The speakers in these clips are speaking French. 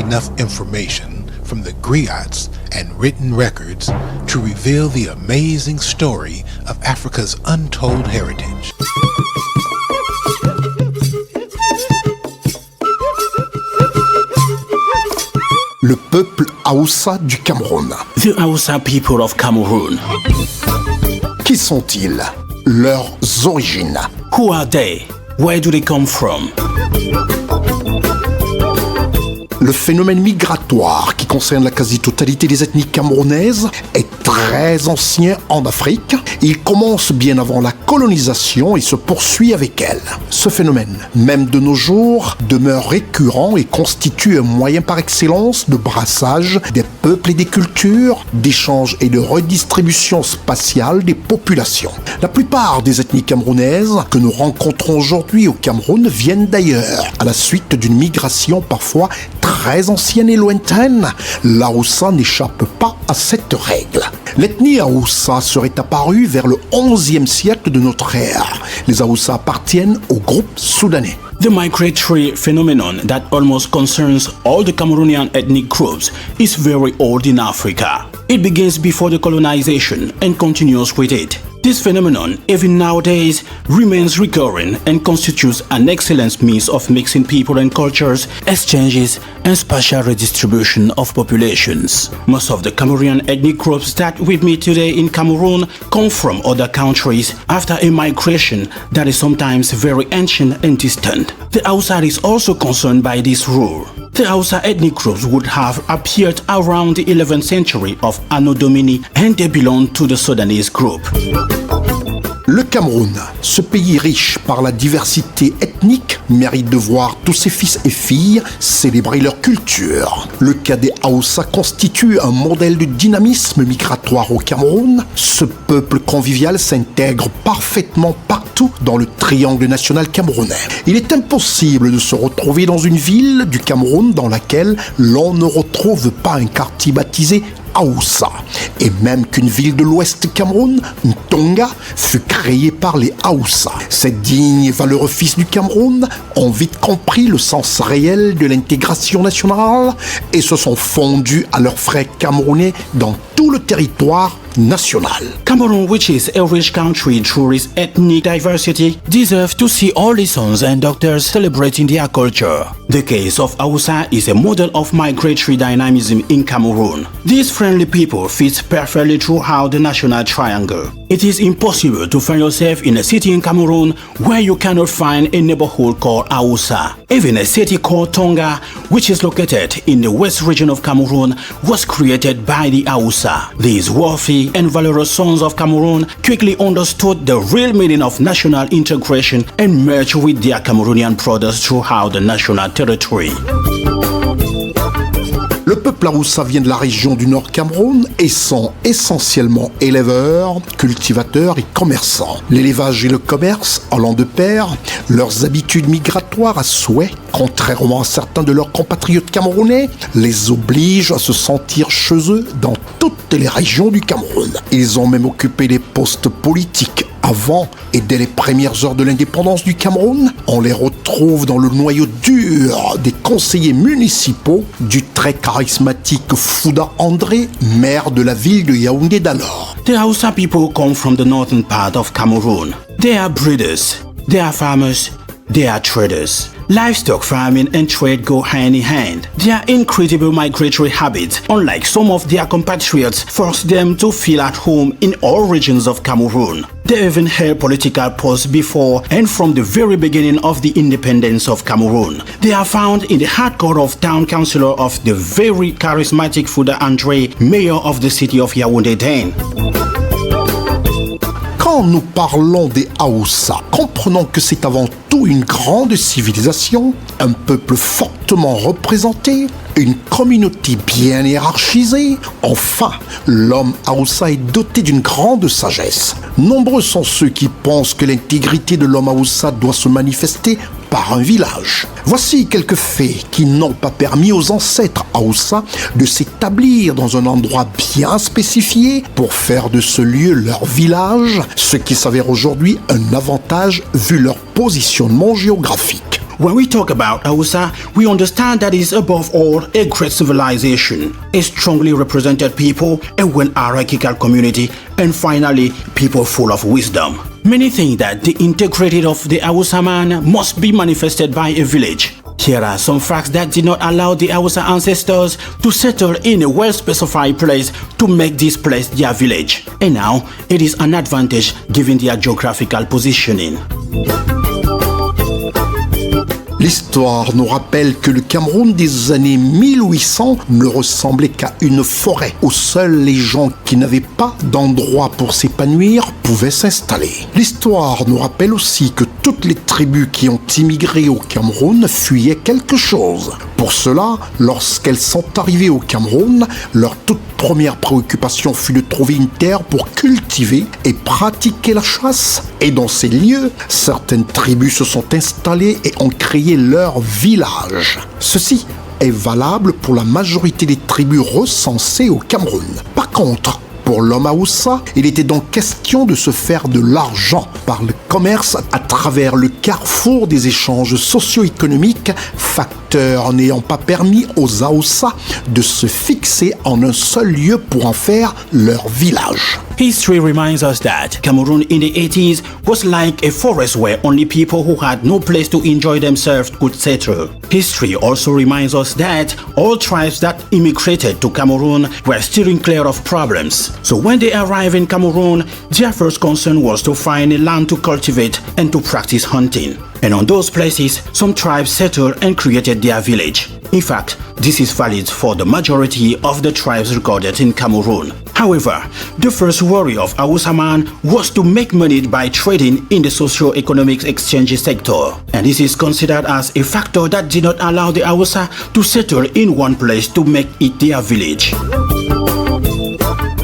enough information from the griots and written records to reveal the amazing story of Africa's untold heritage. Le peuple Haoussa du Cameroun. The Hausa people of Cameroon. Qui sont-ils? Leurs origines. Who are they? Where do they come from? Le phénomène migratoire qui concerne la quasi-totalité des ethnies camerounaises est très ancien en Afrique. Il commence bien avant la colonisation et se poursuit avec elle. Ce phénomène, même de nos jours, demeure récurrent et constitue un moyen par excellence de brassage des peuples et des cultures, d'échange et de redistribution spatiale des populations. La plupart des ethnies camerounaises que nous rencontrons aujourd'hui au Cameroun viennent d'ailleurs, à la suite d'une migration parfois très ancienne et lointaine. L'Haoussa n'échappe pas à cette règle. L'ethnie Haoussa serait apparue vers le XIe siècle de notre ère. Les Haoussa appartiennent au groupe soudanais. The migratory phenomenon that almost concerns all the Cameroonian ethnic groups is very old in Africa. It begins before the colonization and continues with it. This phenomenon, even nowadays, remains recurring and constitutes an excellent means of mixing people and cultures, exchanges, and spatial redistribution of populations. Most of the Cameroonian ethnic groups that we meet today in Cameroon come from other countries after a migration that is sometimes very ancient and distant. The Hausa is also concerned by this rule. The Hausa ethnic groups would have appeared around the 11th century of Anno Domini and they belong to the Sudanese group. Le Cameroun, ce pays riche par la diversité ethnique, mérite de voir tous ses fils et filles célébrer leur culture. Le cas des Haoussa constitue un modèle de dynamisme migratoire au Cameroun. Ce peuple convivial s'intègre parfaitement partout dans le triangle national camerounais. Il est impossible de se retrouver dans une ville du Cameroun dans laquelle l'on ne retrouve pas un quartier baptisé Haoussa. Et même qu'une ville de l'ouest Cameroun, Ntonga, fut créée par les Haoussa. Ces dignes et valeureux fils du Cameroun ont vite compris le sens réel de l'intégration nationale et se sont fondus à leurs frères camerounais dans tout le territoire national. Cameroon, which is a rich country through its ethnic diversity, deserves to see all its sons and daughters celebrating their culture. The case of Hausa is a model of migratory dynamism in Cameroon. These friendly people fit perfectly throughout the national triangle. It is impossible to find yourself in a city in Cameroon where you cannot find a neighborhood called Hausa. Even a city called Tonga, which is located in the west region of Cameroon, was created by the Hausa. These worthy and valorous sons of Cameroon quickly understood the real meaning of national integration and merged with their Cameroonian brothers throughout the national territory. Le peuple Haoussa vient de la région du Nord Cameroun et sont essentiellement éleveurs, cultivateurs et commerçants. L'élevage et le commerce allant de pair, leurs habitudes migratoires à souhait, contrairement à certains de leurs compatriotes camerounais, les obligent à se sentir chez eux dans toutes les régions du Cameroun. Ils ont même occupé des postes politiques avant et dès les premières heures de l'indépendance du Cameroun. On les retrouve dans le noyau dur des conseillers municipaux du très charismatique Fouda André, maire de la ville de Yaoundé d'alors. The Hausa people come from the northern part of Cameroon. They are breeders, they are farmers, they are traders. Livestock farming and trade go hand in hand. Their incredible migratory habits, unlike some of their compatriots, force them to feel at home in all regions of Cameroon. They even held political posts before and from the very beginning of the independence of Cameroon. They are found in the hardcore of town councillor of the very charismatic Fouda André, mayor of the city of Yaoundé then. Quand nous parlons des Haoussa, comprenons que c'est avant tout une grande civilisation, un peuple fortement représenté, une communauté bien hiérarchisée. Enfin, l'homme Haoussa est doté d'une grande sagesse. Nombreux sont ceux qui pensent que l'intégrité de l'homme Haoussa doit se manifester par un village. Voici quelques faits qui n'ont pas permis aux ancêtres Haoussa de s'établir dans un endroit bien spécifié pour faire de ce lieu leur village, ce qui s'avère aujourd'hui un avantage vu leur positionnement géographique. When we talk about Hausa, we understand that it is above all a great civilization, a strongly represented people, a well-hierarchical community, and finally, people full of wisdom. Many think that the integrity of the Hausa man must be manifested by a village. Here are some facts that did not allow the Hausa ancestors to settle in a well-specified place to make this place their village. And now, it is an advantage given their geographical positioning. L'histoire nous rappelle que le Cameroun des années 1800 ne ressemblait qu'à une forêt où seuls les gens qui n'avaient pas d'endroit pour s'épanouir pouvaient s'installer. L'histoire nous rappelle aussi que toutes les tribus qui ont immigré au Cameroun fuyaient quelque chose. Pour cela, lorsqu'elles sont arrivées au Cameroun, leur toute première préoccupation fut de trouver une terre pour cultiver et pratiquer la chasse. Et dans ces lieux, certaines tribus se sont installées et ont créé leur village. Ceci est valable pour la majorité des tribus recensées au Cameroun. Par contre, pour l'homme Hausa, il était donc question de se faire de l'argent par le commerce à travers le carrefour des échanges socio-économiques, facteur n'ayant pas permis aux Hausa de se fixer en un seul lieu pour en faire leur village. History reminds us that Cameroon in the 80s was like a forest where only people who had no place to enjoy themselves could settle. History also reminds us that all tribes that immigrated to Cameroon were steering clear of problems. So when they arrived in Cameroon, their first concern was to find a land to cultivate and to practice hunting. And on those places, some tribes settled and created their village. In fact, this is valid for the majority of the tribes recorded in Cameroon. However, the first worry of Hausa man was to make money by trading in the socio-economic exchange sector. And this is considered as a factor that did not allow the Hausa to settle in one place to make it their village.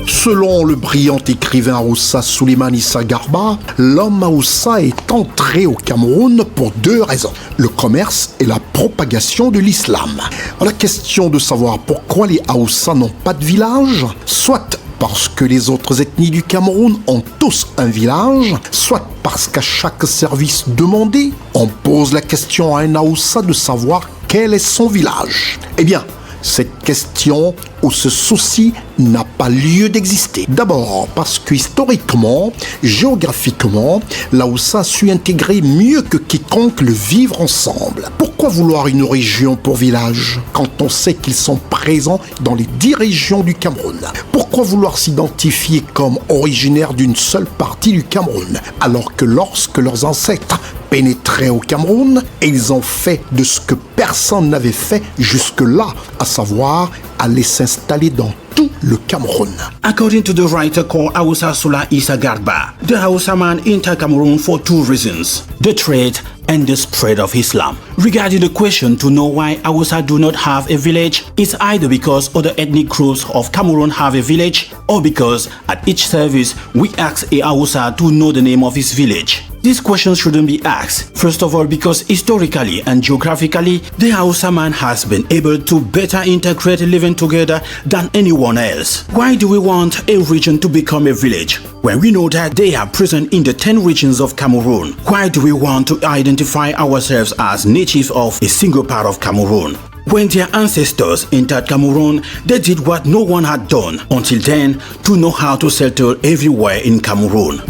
Selon le brillant écrivain Hausa Suleiman Issa Garba, l'homme Hausa est entré au Cameroun pour deux raisons, le commerce et la propagation de l'islam. La question de savoir pourquoi les Hausa n'ont pas de village, soit parce que les autres ethnies du Cameroun ont tous un village, soit parce qu'à chaque service demandé, on pose la question à un Hausa de savoir quel est son village. Eh bien, cette question ou ce souci n'a pas lieu d'exister. D'abord parce que historiquement, géographiquement, la Hausa a su intégrer mieux que quiconque le vivre ensemble. Pourquoi vouloir une région pour village quand on sait qu'ils sont présents dans les 10 régions du Cameroun? Pourquoi vouloir s'identifier comme originaire d'une seule partie du Cameroun alors que lorsque leurs ancêtres pénétraient au Cameroun, ils ont fait de ce que personne n'avait fait jusque-là, à savoir aller s'installer dans tout le Cameroun. According to the writer called Hausa Sula Issa Garba, the Hausa man entered Cameroon for two reasons: the trade and the spread of Islam. Regarding the question to know why Hausa do not have a village, it's either because other ethnic groups of Cameroon have a village, or because at each service we ask a Hausa to know the name of his village. These questions shouldn't be asked. First of all, because historically and geographically, the Hausa man has been able to better integrate living together than anyone else. Why do we want a region to become a village when we know that they are present in the 10 regions of Cameroon? Why do we want to identify ourselves as natives of a single part of Cameroon? When their ancestors entered Cameroon, they did what no one had done until then to know how to settle everywhere in Cameroon.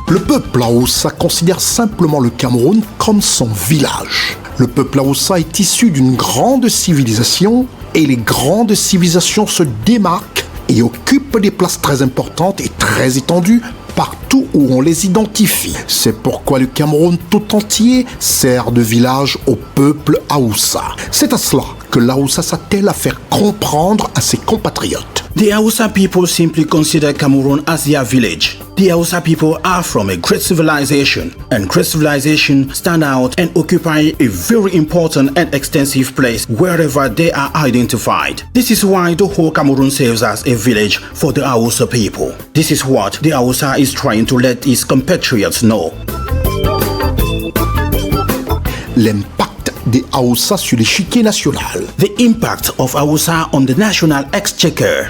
Le peuple Hausa considère simplement le Cameroun comme son village. Le peuple Hausa est issu d'une grande civilisation et les grandes civilisations se démarquent et occupent des places très importantes et très étendues partout où on les identifie. C'est pourquoi le Cameroun tout entier sert de village au peuple Hausa. C'est à cela que l'Hausa s'attelle à faire comprendre à ses compatriotes. The Hausa people simply consider Cameroon as their village. The Hausa people are from a great civilization, and great civilization stand out and occupy a very important and extensive place wherever they are identified. This is why the whole Cameroon serves as a village for the Hausa people. This is what the Hausa is trying to let his compatriots know. L'impact des Hausa sur l'échiquier national. The impact of Hausa on the national exchequer.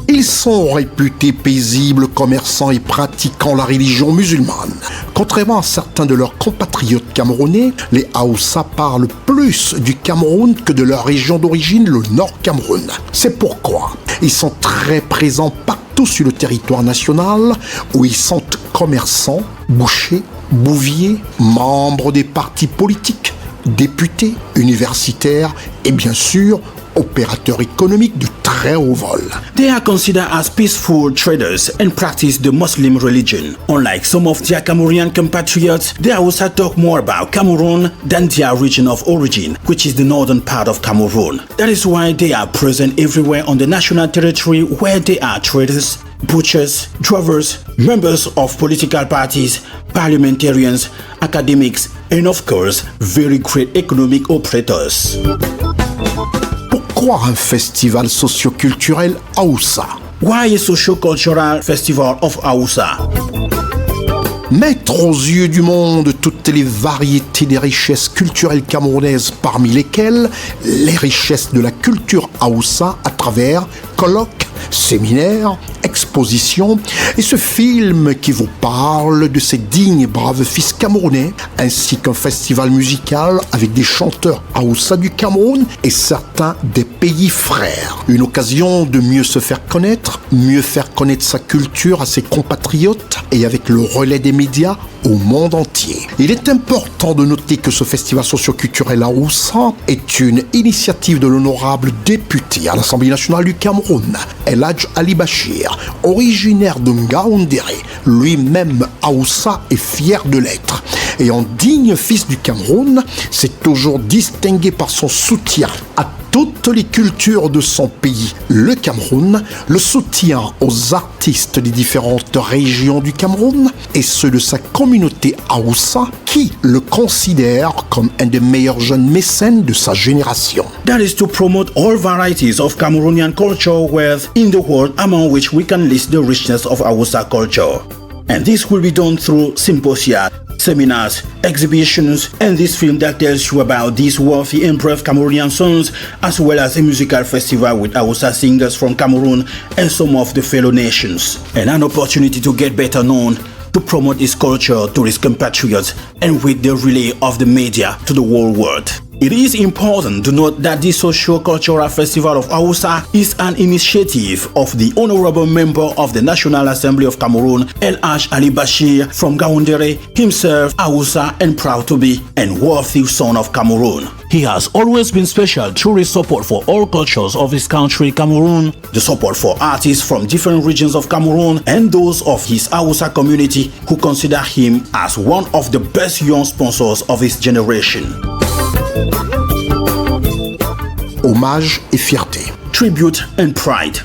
Il Ils sont réputés paisibles, commerçants et pratiquant la religion musulmane. Contrairement à certains de leurs compatriotes camerounais, les Haoussa parlent plus du Cameroun que de leur région d'origine, le Nord Cameroun. C'est pourquoi ils sont très présents partout sur le territoire national où ils sont commerçants, bouchers, bouviers, membres des partis politiques, députés, universitaires et bien sûr opérateurs économiques de très haut vol. They are considered as peaceful traders and practice the Muslim religion. Unlike some of their Cameroonian compatriots, they also talk more about Cameroon than their region of origin, which is the northern part of Cameroon. That is why they are present everywhere on the national territory where they are traders, butchers, drovers, members of political parties, parliamentarians, academics, and of course, very great economic operators. Pourquoi un festival socio-culturel Haoussa? Why a socio-cultural festival of Haoussa? Mettre aux yeux du monde toutes les variétés des richesses culturelles camerounaises, parmi lesquelles les richesses de la culture Haoussa à travers colloques, séminaires, expositions et ce film qui vous parle de ces dignes et braves fils camerounais, ainsi qu'un festival musical avec des chanteurs Haoussa du Cameroun et certains des pays frères. Une occasion de mieux se faire connaître sa culture à ses compatriotes et avec le relais des médias au monde entier. Il est important de noter que ce festival socio-culturel Haoussa est une initiative de l'honorable député à l'Assemblée nationale du Cameroun, El Hadj Ali Bachir, originaire de Ngaoundéré, lui-même Haoussa et fier de l'être. Et en digne fils du Cameroun, s'est toujours distingué par son soutien à toutes les cultures de son pays, le Cameroun, le soutien aux artistes des différentes régions du Cameroun et ceux de sa communauté Haoussa qui le considère comme un des meilleurs jeunes mécènes de sa génération. That is to promote all varieties of Cameroonian culture wealth in the world, among which we can list the richness of Haoussa culture. And this will be done through symposia, seminars, exhibitions, and this film that tells you about these wealthy and brave Cameroonian sons, as well as a musical festival with Haoussa singers from Cameroon and some of the fellow nations. And an opportunity to get better known, to promote his culture to his compatriots, and with the relay of the media to the whole world. It is important to note that this socio-cultural festival of Haoussa is an initiative of the honorable member of the National Assembly of Cameroon, El Hadj Ali Bachir from Ngaoundéré, himself Haoussa and proud to be a worthy son of Cameroon. He has always been special through his support for all cultures of his country, Cameroon, the support for artists from different regions of Cameroon, and those of his Haoussa community who consider him as one of the best young sponsors of his generation. Hommage et fierté. Tribute and pride.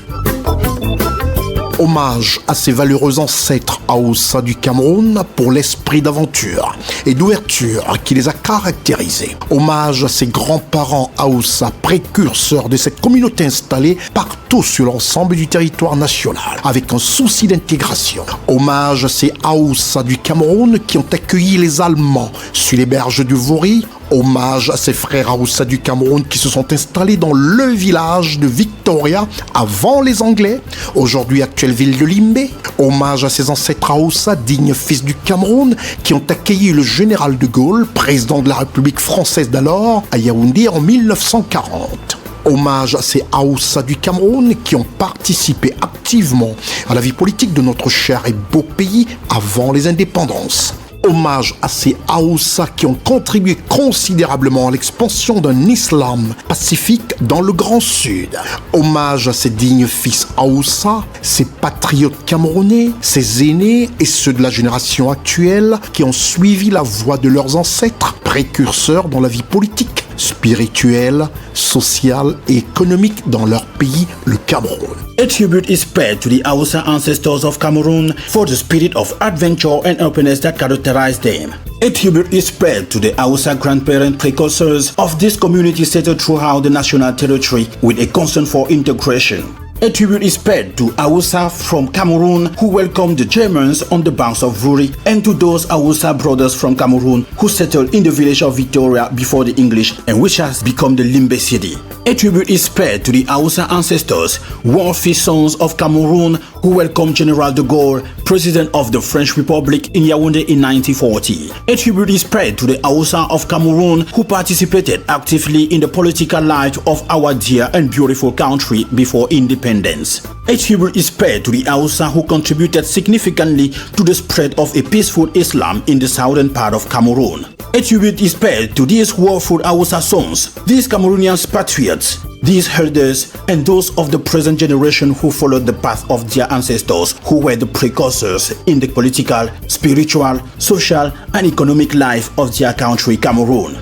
Hommage à ces valeureux ancêtres Haoussa du Cameroun pour l'esprit d'aventure et d'ouverture qui les a caractérisés. Hommage à ces grands-parents Haoussa, précurseurs de cette communauté installée partout sur l'ensemble du territoire national, avec un souci d'intégration. Hommage à ces Haoussa du Cameroun qui ont accueilli les Allemands sur les berges du Vaury. Hommage à ces frères Haoussa du Cameroun qui se sont installés dans le village de Victoria avant les Anglais, aujourd'hui actuelle ville de Limbé. Hommage à ces ancêtres Haoussa, dignes fils du Cameroun, qui ont accueilli le général de Gaulle, président de la République française d'alors, à Yaoundé en 1940. Hommage à ces Haoussa du Cameroun qui ont participé activement à la vie politique de notre cher et beau pays avant les indépendances. Hommage à ces Haoussa qui ont contribué considérablement à l'expansion d'un islam pacifique dans le Grand Sud. Hommage à ces dignes fils Haoussa, ces patriotes camerounais, ces aînés et ceux de la génération actuelle qui ont suivi la voie de leurs ancêtres, précurseurs dans la vie politique, spirituelle, sociale et économique dans leur pays, le Cameroun. A tribute is paid to the Haoussa ancestors of Cameroon for the spirit of adventure and openness that characterized them. A tribute is paid to the Haoussa grandparent precursors of this community settled throughout the national territory with a concern for integration. A tribute is paid to Hausa from Cameroon who welcomed the Germans on the banks of Ruri, and to those Hausa brothers from Cameroon who settled in the village of Victoria before the English and which has become the Limbe city. A tribute is paid to the Hausa ancestors, worthy sons of Cameroon who welcomed General de Gaulle, President of the French Republic, in Yaoundé in 1940. A tribute is paid to the Hausa of Cameroon who participated actively in the political life of our dear and beautiful country before independence. A tribute is paid to the Hausa who contributed significantly to the spread of a peaceful Islam in the southern part of Cameroon. A tribute is paid to these warful Hausa sons, these Cameroonian patriots, these elders, and those of the present generation who followed the path of their ancestors who were the precursors in the political, spiritual, social, and economic life of their country, Cameroon.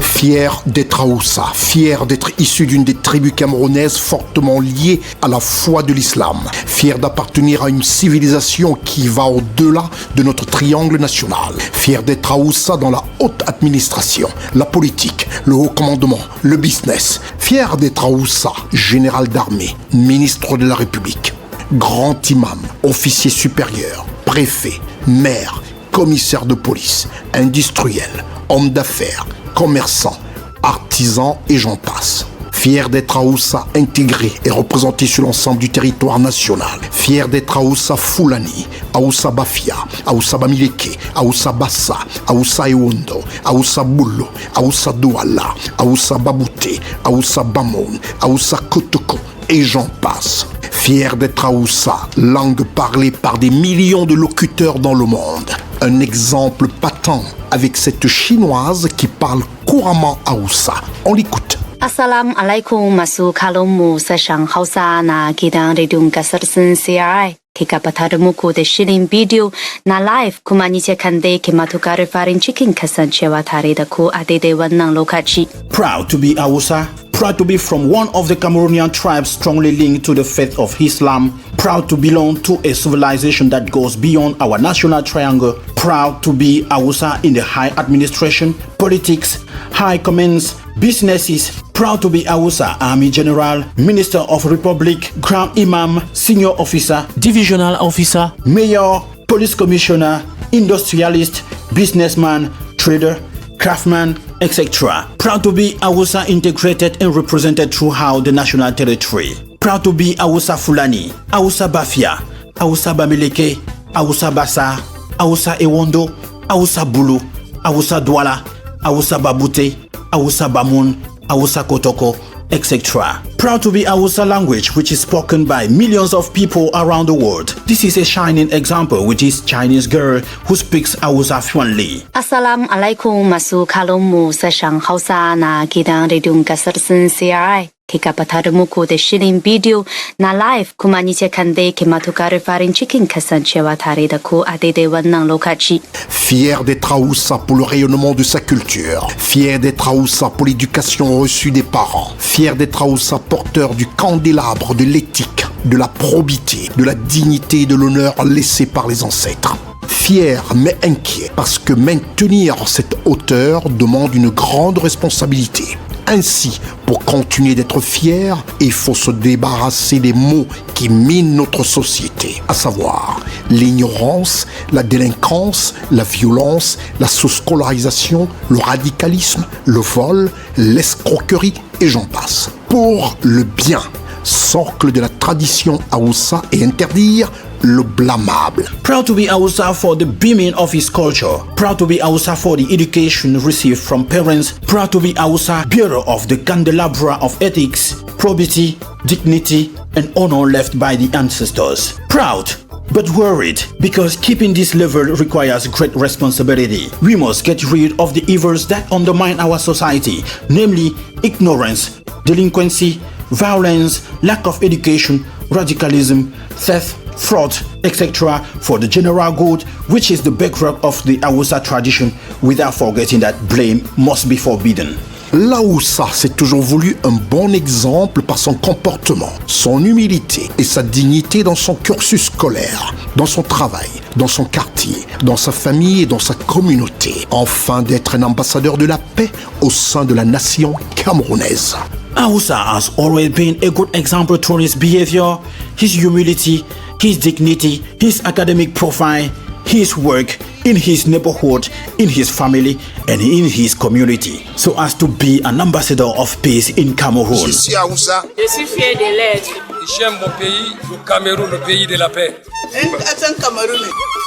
Fier d'être Hausa, fier d'être issu d'une des tribus camerounaises fortement liées à la foi de l'islam, fier d'appartenir à une civilisation qui va au-delà de notre triangle national, fier d'être Hausa dans la haute administration, la politique, le haut commandement, le business, fier d'être Hausa, général d'armée, ministre de la République, grand imam, officier supérieur, préfet, maire, commissaire de police, industriel, homme d'affaires, commerçants, artisans et j'en passe. Fier d'être Hausa intégré et représenté sur l'ensemble du territoire national. Fier d'être Hausa Fulani, Hausa Bafia, Hausa Bamileke, Hausa Bassa, Hausa Ewondo, Hausa Bulu, Hausa Douala, Hausa Babouté, Hausa Bamon, Hausa Kotoko et j'en passe. Fier d'être Hausa, langue parlée par des millions de locuteurs dans le monde. Un exemple patent avec cette chinoise qui parle couramment Hausa. On l'écoute. Assalamualaikum masu kalomu sesang Hausa na kidang redung kasarsen CRI. Kika patadamuku de shilling video na live kumaniche kande kimatukare farin chicken kasan chewa tare da ku adede wannan lokaci. Proud to be Hausa, proud to be from one of the Cameroonian tribes strongly linked to the faith of Islam, proud to belong to a civilization that goes beyond our national triangle, proud to be Hausa in the high administration, politics, high commands, businesses, proud to be Hausa Army General, Minister of Republic, Grand Imam, Senior Officer, Divisional Officer, Mayor, Police Commissioner, Industrialist, Businessman, Trader, Craftsman, etc. Proud to be Hausa integrated and represented throughout the national territory. Proud to be Hausa Fulani, Hausa Bafia, Hausa Bamileke, Hausa Bassa, Hausa Ewondo, Hausa Bulu, Hausa Douala, Hausa Babouté, Hausa Bamoun, Hausa Kotoko, etc. Proud to be Hausa language which is spoken by millions of people around the world. This is a shining example with this Chinese girl who speaks Hausa fluently. Assalamualaikum masu kalomu sesang Hausa na kidang redung kasarsen CRI. Kika patadamuku de shilling video na live kumaniche kande kimatukare farin chicken kasan chewa tare da ku adede wannan lokaci. Fier d'être Hausa pour le rayonnement de sa culture, fier d'être Hausa pour l'éducation reçue des parents, fier d'être Hausa porteur du candélabre de l'éthique, de la probité, de la dignité et de l'honneur laissés par les ancêtres. Fier mais inquiet parce que maintenir cette hauteur demande une grande responsabilité. Ainsi, pour continuer d'être fier, il faut se débarrasser des maux qui minent notre société, à savoir l'ignorance, la délinquance, la violence, la sous-scolarisation, le radicalisme, le vol, l'escroquerie et j'en passe. Pour le bien, socle de la tradition Hausa et interdire le blâmable. Proud to be Hausa for the beaming of his culture. Proud to be Hausa for the education received from parents. Proud to be Hausa, bearer of the candelabra of ethics, probity, dignity, and honor left by the ancestors. Proud, but worried, because keeping this level requires great responsibility. We must get rid of the evils that undermine our society, namely ignorance, delinquency, violence, lack of education, radicalism, theft, fraud, etc. for the general good, which is the bedrock of the Hausa tradition, without forgetting that blame must be forbidden. La Hausa s'est toujours voulu un bon exemple par son comportement, son humilité et sa dignité dans son cursus scolaire, dans son travail, dans son quartier, dans sa famille et dans sa communauté, afin d'être un ambassadeur de la paix au sein de la nation camerounaise. Hausa has always been a good example through his behavior, his humility, his dignity, his academic profile, his work in his neighborhood, in his family, and in his community, so as to be an ambassador of peace in Cameroon. Je suis Hausa. Je suis fier de l'être. J'aime mon pays, le Cameroun, le pays de la paix. Un Camerounais.